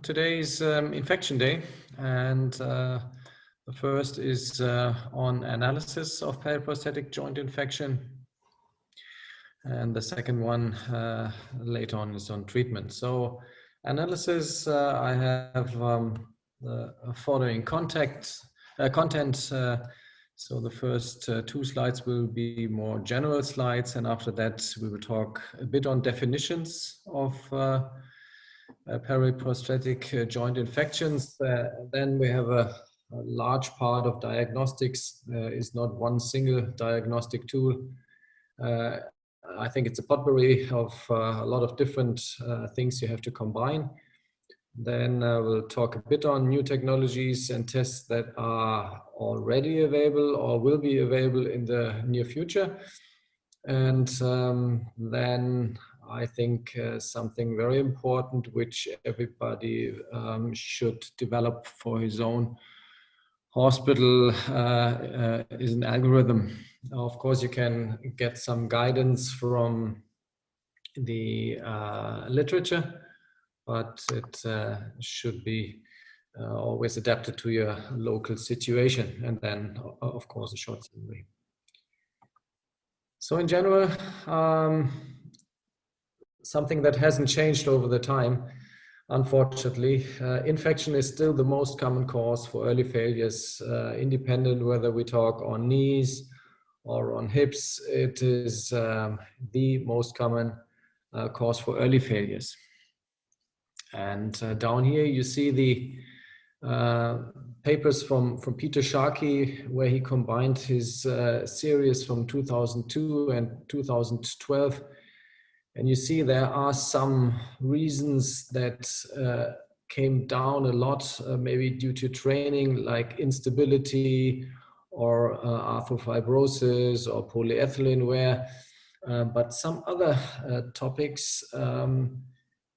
Today is Infection Day, and the first is on analysis of periprosthetic joint infection, and the second one later on is on treatment. So analysis, I have the following content. So the first two slides will be more general slides, and after that we will talk a bit on definitions of periprosthetic joint infections. Then we have a large part of diagnostics. Is not one single diagnostic tool. I think it's a potpourri of a lot of different things you have to combine. Then we'll talk a bit on new technologies and tests that are already available or will be available in the near future. And then I think something very important which everybody should develop for his own hospital is an algorithm. Of course, you can get some guidance from the literature, but it should be always adapted to your local situation, and then of course a short summary. So in general, something that hasn't changed over the time, unfortunately, infection is still the most common cause for early failures, independent whether we talk on knees or on hips. It is the most common cause for early failures. And down here you see the papers from Peter Sharkey, where he combined his series from 2002 and 2012. And you see there are some reasons that came down a lot, maybe due to training, like instability or arthrofibrosis or polyethylene wear. But some other topics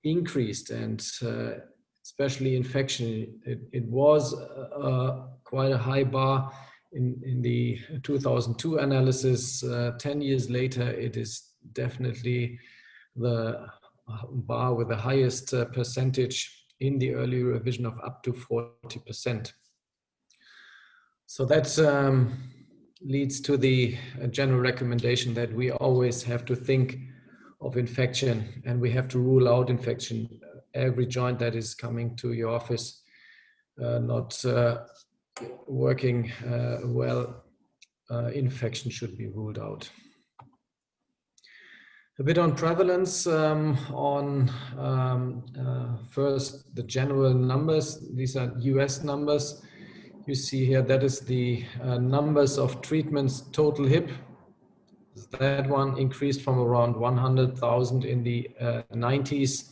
increased, and especially infection. It was quite a high bar in the 2002 analysis. 10 years later, it is definitely the bar with the highest percentage in the early revision of up to 40%. So that leads to the general recommendation that we always have to think of infection, and we have to rule out infection. Every joint that is coming to your office not working well, infection should be ruled out. A bit on prevalence, first the general numbers. These are US numbers. You see here, that is the numbers of treatments total hip. That one increased from around 100,000 in the 90s,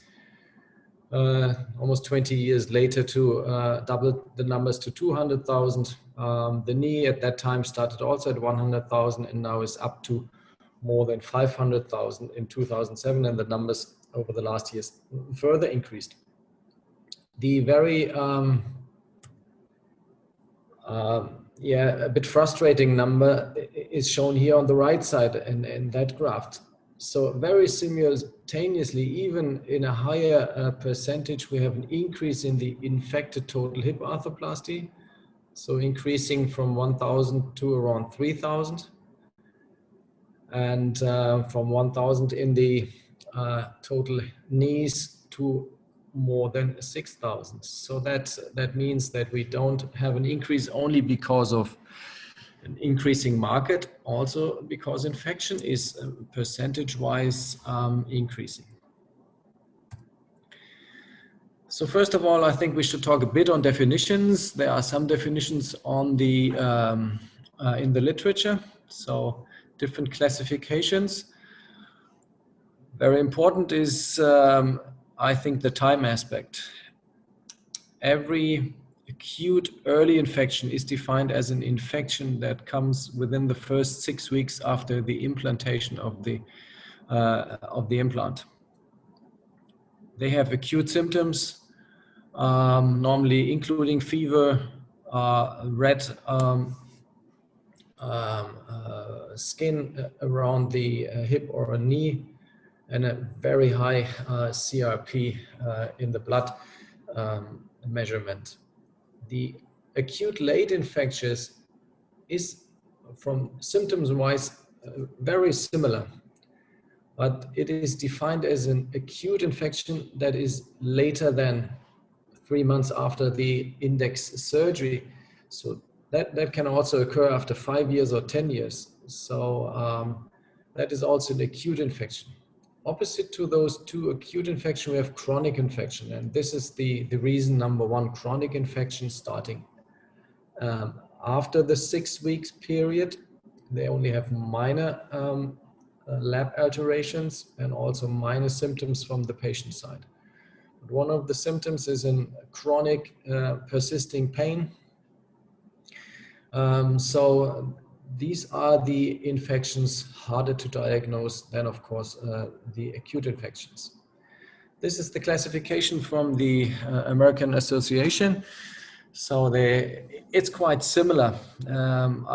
almost 20 years later to double the numbers to 200,000. The knee at that time started also at 100,000 and now is up to more than 500,000 in 2007, and the numbers over the last years further increased. The very a bit frustrating number is shown here on the right side in that graph. So very simultaneously, even in a higher percentage, we have an increase in the infected total hip arthroplasty. So increasing from 1,000 to around 3,000. And from 1,000 in the total knees to more than 6,000. So that means that we don't have an increase only because of an increasing market, also because infection is percentage-wise increasing. So first of all, I think we should talk a bit on definitions. There are some definitions on the in the literature. So different classifications. Very important is, I think, the time aspect. Every acute early infection is defined as an infection that comes within the first 6 weeks after the implantation of the implant. They have acute symptoms, normally including fever, red skin around the hip or a knee, and a very high CRP in the blood. measurement. The acute late infectious is, from symptoms-wise, very similar, but it is defined as an acute infection that is later than 3 months after the index surgery. So that can also occur after 5 years or 10 years. So that is also an acute infection. Opposite to those two acute infections, we have chronic infection. And this is the reason number one, chronic infection starting after the 6 weeks period. They only have minor lab alterations and also minor symptoms from the patient side. But one of the symptoms is in chronic persisting pain. So these are the infections harder to diagnose than, of course, the acute infections. This is the classification from the American Association. So it's quite similar.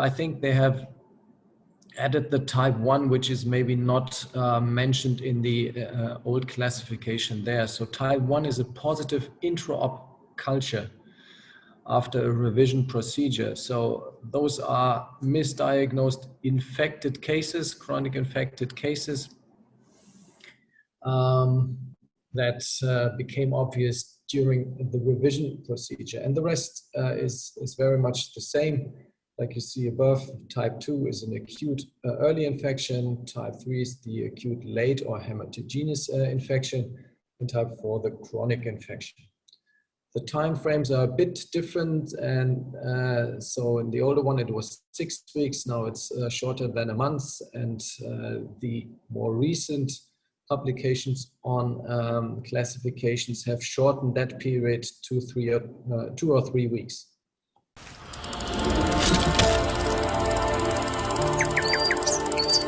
I think they have added the type 1, which is maybe not mentioned in the old classification there. So type 1 is a positive intra-op culture after a revision procedure. So those are misdiagnosed infected cases, chronic infected cases that became obvious during the revision procedure. And the rest is very much the same. Like you see above, type 2 is an acute early infection, type 3 is the acute late or hematogenous infection, and type 4 the chronic infection. The time frames are a bit different, and so in the older one it was 6 weeks, now it's shorter than a month, and the more recent publications on classifications have shortened that period to 2 or 3 weeks.